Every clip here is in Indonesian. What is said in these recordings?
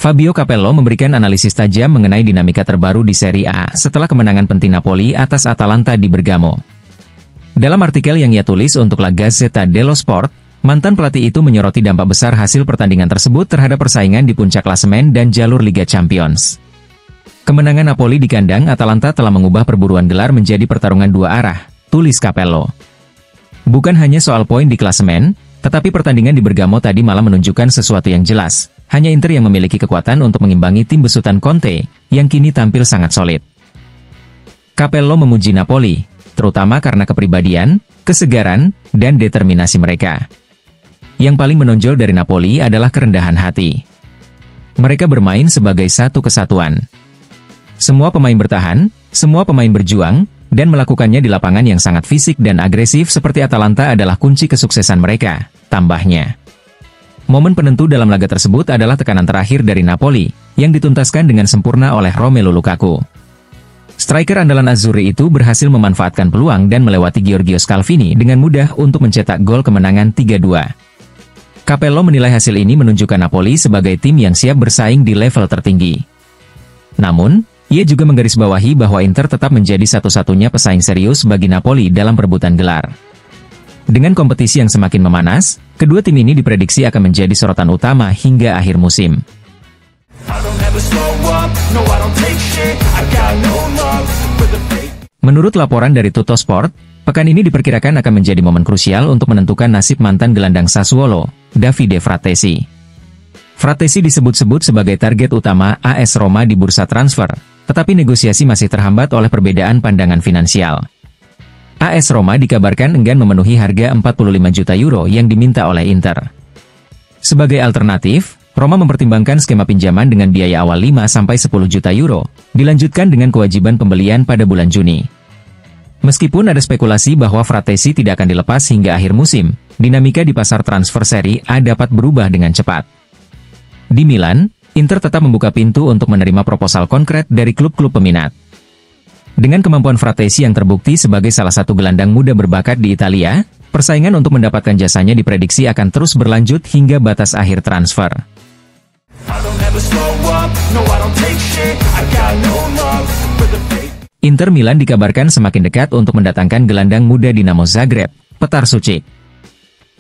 Fabio Capello memberikan analisis tajam mengenai dinamika terbaru di Serie A setelah kemenangan penting Napoli atas Atalanta di Bergamo. Dalam artikel yang ia tulis untuk La Gazzetta dello Sport, mantan pelatih itu menyoroti dampak besar hasil pertandingan tersebut terhadap persaingan di puncak klasemen dan jalur Liga Champions. Kemenangan Napoli di kandang Atalanta telah mengubah perburuan gelar menjadi pertarungan dua arah, tulis Capello. Bukan hanya soal poin di klasemen, tetapi pertandingan di Bergamo tadi malah menunjukkan sesuatu yang jelas. Hanya Inter yang memiliki kekuatan untuk mengimbangi tim besutan Conte, yang kini tampil sangat solid. Capello memuji Napoli, terutama karena kepribadian, kesegaran, dan determinasi mereka. Yang paling menonjol dari Napoli adalah kerendahan hati. Mereka bermain sebagai satu kesatuan. Semua pemain bertahan, semua pemain berjuang, dan melakukannya di lapangan yang sangat fisik dan agresif seperti Atalanta adalah kunci kesuksesan mereka, tambahnya. Momen penentu dalam laga tersebut adalah tekanan terakhir dari Napoli, yang dituntaskan dengan sempurna oleh Romelu Lukaku. Striker andalan Azzurri itu berhasil memanfaatkan peluang dan melewati Giorgio Scalvini dengan mudah untuk mencetak gol kemenangan 3-2. Capello menilai hasil ini menunjukkan Napoli sebagai tim yang siap bersaing di level tertinggi. Namun, ia juga menggarisbawahi bahwa Inter tetap menjadi satu-satunya pesaing serius bagi Napoli dalam perebutan gelar. Dengan kompetisi yang semakin memanas, kedua tim ini diprediksi akan menjadi sorotan utama hingga akhir musim. Menurut laporan dari Tuttosport, pekan ini diperkirakan akan menjadi momen krusial untuk menentukan nasib mantan gelandang Sassuolo, Davide Fratesi. Fratesi disebut-sebut sebagai target utama AS Roma di bursa transfer, tetapi negosiasi masih terhambat oleh perbedaan pandangan finansial. AS Roma dikabarkan enggan memenuhi harga 45 juta euro yang diminta oleh Inter. Sebagai alternatif, Roma mempertimbangkan skema pinjaman dengan biaya awal 5-10 juta euro, dilanjutkan dengan kewajiban pembelian pada bulan Juni. Meskipun ada spekulasi bahwa Fratesi tidak akan dilepas hingga akhir musim, dinamika di pasar transfer Serie A dapat berubah dengan cepat. Di Milan, Inter tetap membuka pintu untuk menerima proposal konkret dari klub-klub peminat. Dengan kemampuan Fratesi yang terbukti sebagai salah satu gelandang muda berbakat di Italia, persaingan untuk mendapatkan jasanya diprediksi akan terus berlanjut hingga batas akhir transfer. Inter Milan dikabarkan semakin dekat untuk mendatangkan gelandang muda Dinamo Zagreb, Petar Sucic.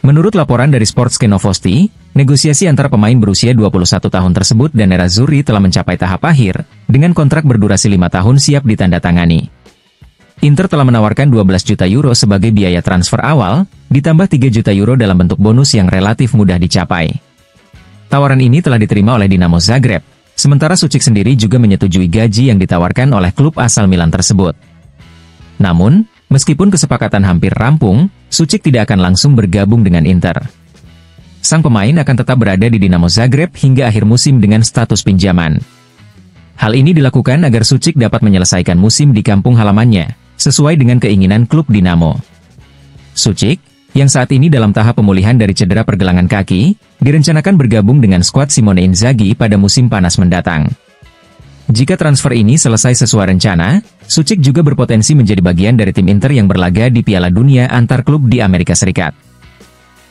Menurut laporan dari Sportske Novosti, negosiasi antara pemain berusia 21 tahun tersebut dan Nerazzurri telah mencapai tahap akhir, dengan kontrak berdurasi 5 tahun siap ditandatangani. Inter telah menawarkan 12 juta euro sebagai biaya transfer awal, ditambah 3 juta euro dalam bentuk bonus yang relatif mudah dicapai. Tawaran ini telah diterima oleh Dinamo Zagreb, sementara Sucic sendiri juga menyetujui gaji yang ditawarkan oleh klub asal Milan tersebut. Namun, meskipun kesepakatan hampir rampung, Sucic tidak akan langsung bergabung dengan Inter. Sang pemain akan tetap berada di Dinamo Zagreb hingga akhir musim dengan status pinjaman. Hal ini dilakukan agar Sucic dapat menyelesaikan musim di kampung halamannya, sesuai dengan keinginan klub Dinamo. Sucic, yang saat ini dalam tahap pemulihan dari cedera pergelangan kaki, direncanakan bergabung dengan skuad Simone Inzaghi pada musim panas mendatang. Jika transfer ini selesai sesuai rencana, Sucic juga berpotensi menjadi bagian dari tim Inter yang berlaga di Piala Dunia antar klub di Amerika Serikat.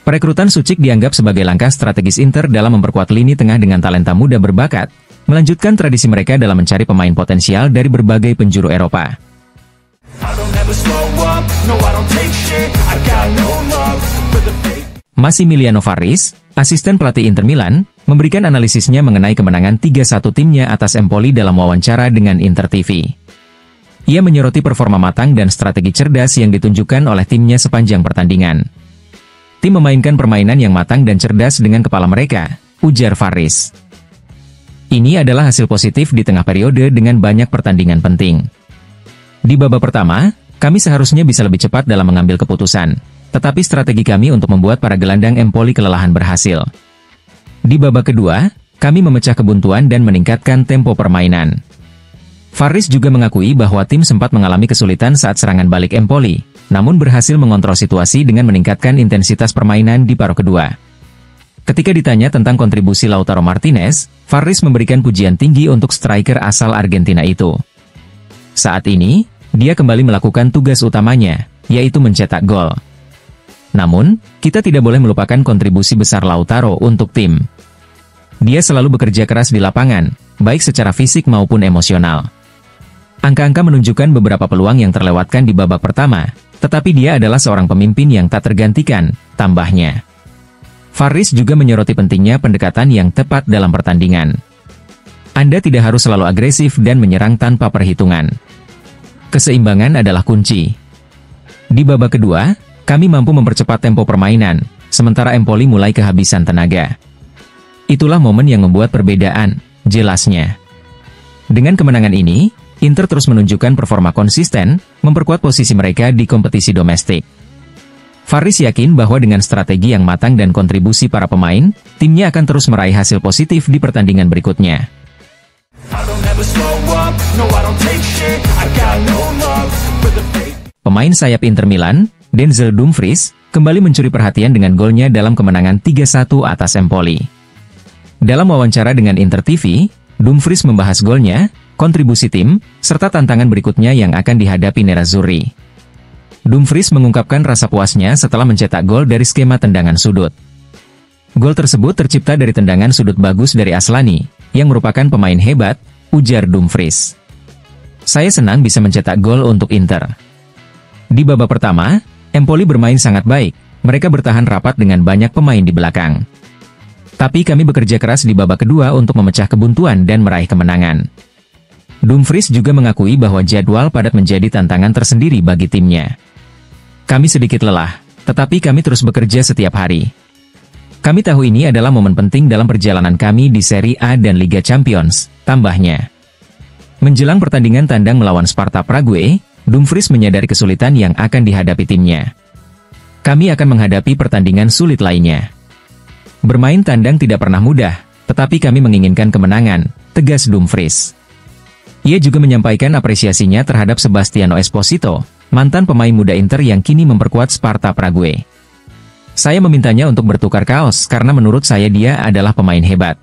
Perekrutan Sucic dianggap sebagai langkah strategis Inter dalam memperkuat lini tengah dengan talenta muda berbakat, melanjutkan tradisi mereka dalam mencari pemain potensial dari berbagai penjuru Eropa. Massimiliano Farris, asisten pelatih Inter Milan, memberikan analisisnya mengenai kemenangan 3-1 timnya atas Empoli dalam wawancara dengan Inter TV. Ia menyoroti performa matang dan strategi cerdas yang ditunjukkan oleh timnya sepanjang pertandingan. Tim memainkan permainan yang matang dan cerdas dengan kepala mereka, ujar Farris. Ini adalah hasil positif di tengah periode dengan banyak pertandingan penting. Di babak pertama, kami seharusnya bisa lebih cepat dalam mengambil keputusan, tetapi strategi kami untuk membuat para gelandang Empoli kelelahan berhasil. Di babak kedua, kami memecah kebuntuan dan meningkatkan tempo permainan. Farris juga mengakui bahwa tim sempat mengalami kesulitan saat serangan balik Empoli, namun berhasil mengontrol situasi dengan meningkatkan intensitas permainan di paruh kedua. Ketika ditanya tentang kontribusi Lautaro Martinez, Farris memberikan pujian tinggi untuk striker asal Argentina itu. Saat ini, dia kembali melakukan tugas utamanya, yaitu mencetak gol. Namun, kita tidak boleh melupakan kontribusi besar Lautaro untuk tim. Dia selalu bekerja keras di lapangan, baik secara fisik maupun emosional. Angka-angka menunjukkan beberapa peluang yang terlewatkan di babak pertama, tetapi dia adalah seorang pemimpin yang tak tergantikan, tambahnya. Faris juga menyoroti pentingnya pendekatan yang tepat dalam pertandingan. Anda tidak harus selalu agresif dan menyerang tanpa perhitungan. Keseimbangan adalah kunci. Di babak kedua, kami mampu mempercepat tempo permainan, sementara Empoli mulai kehabisan tenaga. Itulah momen yang membuat perbedaan, jelasnya. Dengan kemenangan ini, Inter terus menunjukkan performa konsisten, memperkuat posisi mereka di kompetisi domestik. Faris yakin bahwa dengan strategi yang matang dan kontribusi para pemain, timnya akan terus meraih hasil positif di pertandingan berikutnya. Pemain sayap Inter Milan, Denzel Dumfries, kembali mencuri perhatian dengan golnya dalam kemenangan 3-1 atas Empoli. Dalam wawancara dengan Inter TV, Dumfries membahas golnya, kontribusi tim, serta tantangan berikutnya yang akan dihadapi Nerazzurri. Dumfries mengungkapkan rasa puasnya setelah mencetak gol dari skema tendangan sudut. Gol tersebut tercipta dari tendangan sudut bagus dari Aslani, yang merupakan pemain hebat, ujar Dumfries. Saya senang bisa mencetak gol untuk Inter. Di babak pertama, Empoli bermain sangat baik, mereka bertahan rapat dengan banyak pemain di belakang. Tapi kami bekerja keras di babak kedua untuk memecah kebuntuan dan meraih kemenangan. Dumfries juga mengakui bahwa jadwal padat menjadi tantangan tersendiri bagi timnya. Kami sedikit lelah, tetapi kami terus bekerja setiap hari. Kami tahu ini adalah momen penting dalam perjalanan kami di Serie A dan Liga Champions, tambahnya. Menjelang pertandingan tandang melawan Sparta Prague, Dumfries menyadari kesulitan yang akan dihadapi timnya. Kami akan menghadapi pertandingan sulit lainnya. Bermain tandang tidak pernah mudah, tetapi kami menginginkan kemenangan, tegas Dumfries. Ia juga menyampaikan apresiasinya terhadap Sebastiano Esposito, mantan pemain muda Inter yang kini memperkuat Sparta Prague. Saya memintanya untuk bertukar kaos karena menurut saya dia adalah pemain hebat.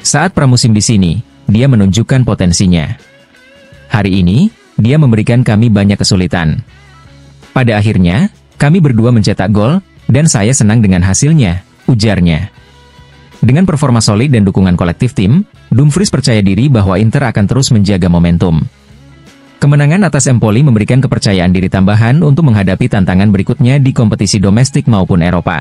Saat pramusim di sini, dia menunjukkan potensinya. Hari ini, dia memberikan kami banyak kesulitan. Pada akhirnya, kami berdua mencetak gol, dan saya senang dengan hasilnya, ujarnya. Dengan performa solid dan dukungan kolektif tim, Dumfries percaya diri bahwa Inter akan terus menjaga momentum. Kemenangan atas Empoli memberikan kepercayaan diri tambahan untuk menghadapi tantangan berikutnya di kompetisi domestik maupun Eropa.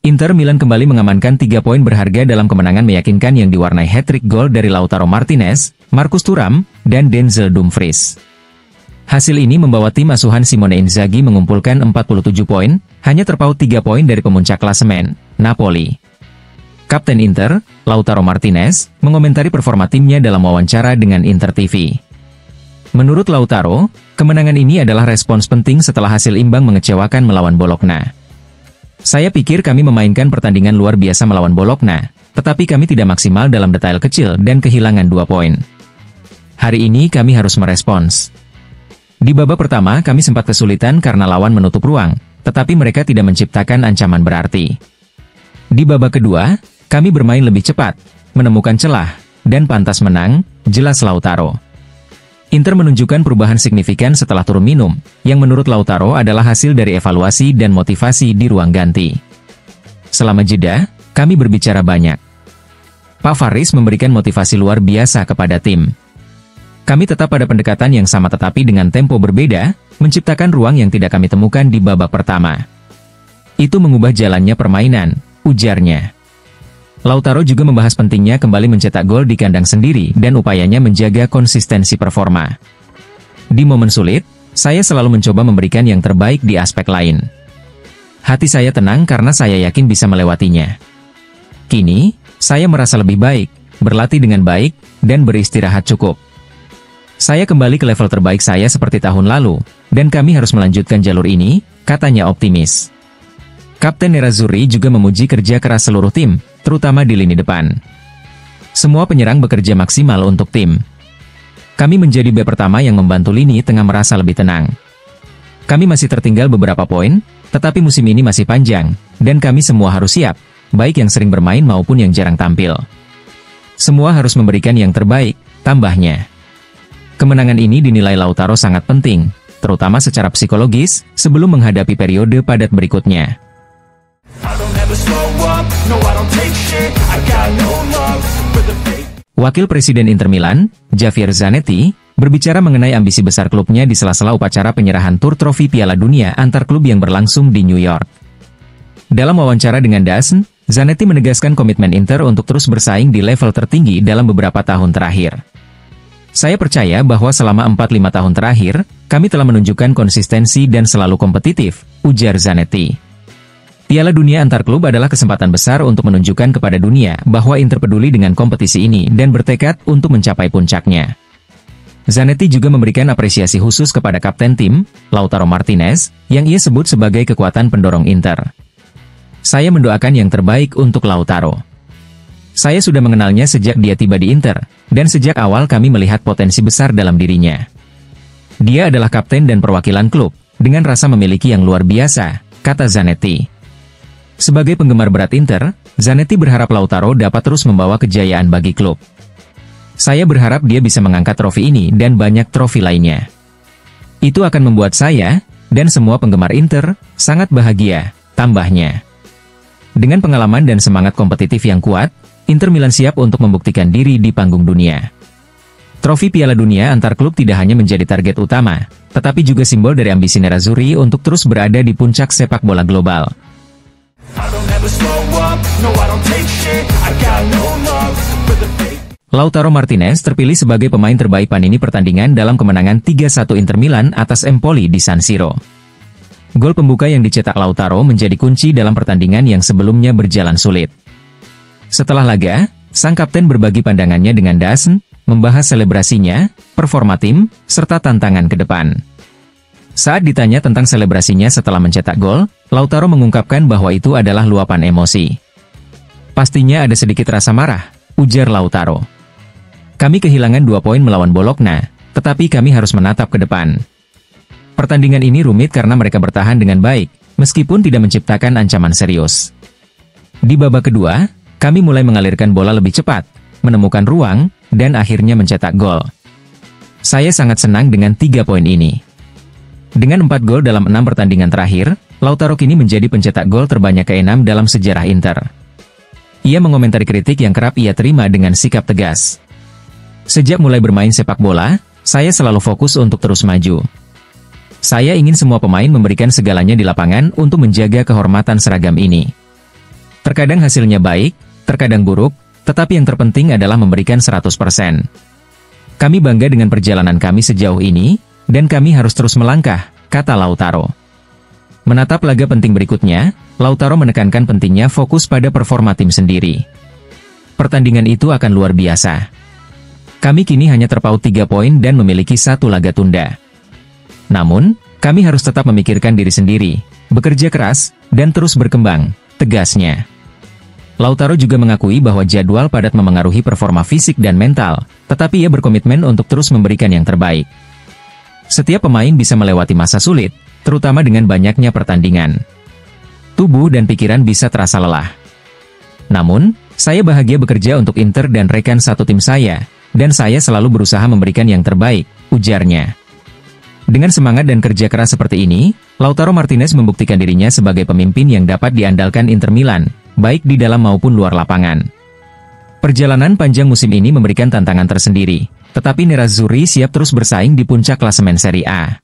Inter Milan kembali mengamankan 3 poin berharga dalam kemenangan meyakinkan yang diwarnai hat-trick gol dari Lautaro Martinez, Marcus Thuram, dan Denzel Dumfries. Hasil ini membawa tim asuhan Simone Inzaghi mengumpulkan 47 poin, hanya terpaut 3 poin dari pemuncak klasemen, Napoli. Kapten Inter, Lautaro Martinez, mengomentari performa timnya dalam wawancara dengan Inter TV. Menurut Lautaro, kemenangan ini adalah respons penting setelah hasil imbang mengecewakan melawan Bologna. Saya pikir kami memainkan pertandingan luar biasa melawan Bologna, tetapi kami tidak maksimal dalam detail kecil dan kehilangan 2 poin. Hari ini kami harus merespons. Di babak pertama kami sempat kesulitan karena lawan menutup ruang, tetapi mereka tidak menciptakan ancaman berarti. Di babak kedua, kami bermain lebih cepat, menemukan celah, dan pantas menang, jelas Lautaro. Inter menunjukkan perubahan signifikan setelah turun minum, yang menurut Lautaro adalah hasil dari evaluasi dan motivasi di ruang ganti. Selama jeda, kami berbicara banyak. Pak Faris memberikan motivasi luar biasa kepada tim. Kami tetap pada pendekatan yang sama tetapi dengan tempo berbeda, menciptakan ruang yang tidak kami temukan di babak pertama. Itu mengubah jalannya permainan, ujarnya. Lautaro juga membahas pentingnya kembali mencetak gol di kandang sendiri dan upayanya menjaga konsistensi performa. Di momen sulit, saya selalu mencoba memberikan yang terbaik di aspek lain. Hati saya tenang karena saya yakin bisa melewatinya. Kini, saya merasa lebih baik, berlatih dengan baik, dan beristirahat cukup. Saya kembali ke level terbaik saya seperti tahun lalu, dan kami harus melanjutkan jalur ini, katanya optimis. Kapten Nerazzurri juga memuji kerja keras seluruh tim, terutama di lini depan. Semua penyerang bekerja maksimal untuk tim. Kami menjadi bek pertama yang membantu lini tengah merasa lebih tenang. Kami masih tertinggal beberapa poin, tetapi musim ini masih panjang, dan kami semua harus siap, baik yang sering bermain maupun yang jarang tampil. Semua harus memberikan yang terbaik, tambahnya. Kemenangan ini dinilai Lautaro sangat penting, terutama secara psikologis, sebelum menghadapi periode padat berikutnya. Wakil Presiden Inter Milan, Javier Zanetti, berbicara mengenai ambisi besar klubnya di sela-sela upacara penyerahan tur trofi Piala Dunia antar klub yang berlangsung di New York. Dalam wawancara dengan DAZN, Zanetti menegaskan komitmen Inter untuk terus bersaing di level tertinggi dalam beberapa tahun terakhir. Saya percaya bahwa selama 4-5 tahun terakhir, kami telah menunjukkan konsistensi dan selalu kompetitif, ujar Zanetti. Piala Dunia antar klub adalah kesempatan besar untuk menunjukkan kepada dunia bahwa Inter peduli dengan kompetisi ini dan bertekad untuk mencapai puncaknya. Zanetti juga memberikan apresiasi khusus kepada kapten tim, Lautaro Martinez, yang ia sebut sebagai kekuatan pendorong Inter. Saya mendoakan yang terbaik untuk Lautaro. Saya sudah mengenalnya sejak dia tiba di Inter, dan sejak awal kami melihat potensi besar dalam dirinya. Dia adalah kapten dan perwakilan klub, dengan rasa memiliki yang luar biasa, kata Zanetti. Sebagai penggemar berat Inter, Zanetti berharap Lautaro dapat terus membawa kejayaan bagi klub. Saya berharap dia bisa mengangkat trofi ini dan banyak trofi lainnya. Itu akan membuat saya, dan semua penggemar Inter, sangat bahagia, tambahnya. Dengan pengalaman dan semangat kompetitif yang kuat, Inter Milan siap untuk membuktikan diri di panggung dunia. Trofi Piala Dunia antar klub tidak hanya menjadi target utama, tetapi juga simbol dari ambisi Nerazzurri untuk terus berada di puncak sepak bola global. Lautaro Martinez terpilih sebagai pemain terbaik Panini pertandingan dalam kemenangan 3-1 Inter Milan atas Empoli di San Siro. Gol pembuka yang dicetak Lautaro menjadi kunci dalam pertandingan yang sebelumnya berjalan sulit. Setelah laga, sang kapten berbagi pandangannya dengan DAZN, membahas selebrasinya, performa tim, serta tantangan ke depan. Saat ditanya tentang selebrasinya setelah mencetak gol, Lautaro mengungkapkan bahwa itu adalah luapan emosi. Pastinya ada sedikit rasa marah, ujar Lautaro. Kami kehilangan 2 poin melawan Bologna, tetapi kami harus menatap ke depan. Pertandingan ini rumit karena mereka bertahan dengan baik, meskipun tidak menciptakan ancaman serius. Di babak kedua, kami mulai mengalirkan bola lebih cepat, menemukan ruang, dan akhirnya mencetak gol. Saya sangat senang dengan 3 poin ini. Dengan 4 gol dalam 6 pertandingan terakhir, Lautaro kini menjadi pencetak gol terbanyak ke-6 dalam sejarah Inter. Ia mengomentari kritik yang kerap ia terima dengan sikap tegas. Sejak mulai bermain sepak bola, saya selalu fokus untuk terus maju. Saya ingin semua pemain memberikan segalanya di lapangan untuk menjaga kehormatan seragam ini. Terkadang hasilnya baik, terkadang buruk, tetapi yang terpenting adalah memberikan 100%. Kami bangga dengan perjalanan kami sejauh ini, dan kami harus terus melangkah, kata Lautaro. Menatap laga penting berikutnya, Lautaro menekankan pentingnya fokus pada performa tim sendiri. Pertandingan itu akan luar biasa. Kami kini hanya terpaut 3 poin dan memiliki 1 laga tunda. Namun, kami harus tetap memikirkan diri sendiri, bekerja keras, dan terus berkembang, tegasnya. Lautaro juga mengakui bahwa jadwal padat memengaruhi performa fisik dan mental, tetapi ia berkomitmen untuk terus memberikan yang terbaik. Setiap pemain bisa melewati masa sulit, terutama dengan banyaknya pertandingan. Tubuh dan pikiran bisa terasa lelah. Namun, saya bahagia bekerja untuk Inter dan rekan satu tim saya, dan saya selalu berusaha memberikan yang terbaik, ujarnya. Dengan semangat dan kerja keras seperti ini, Lautaro Martinez membuktikan dirinya sebagai pemimpin yang dapat diandalkan Inter Milan, baik di dalam maupun luar lapangan. Perjalanan panjang musim ini memberikan tantangan tersendiri, tetapi Nerazzurri siap terus bersaing di puncak klasemen Serie A.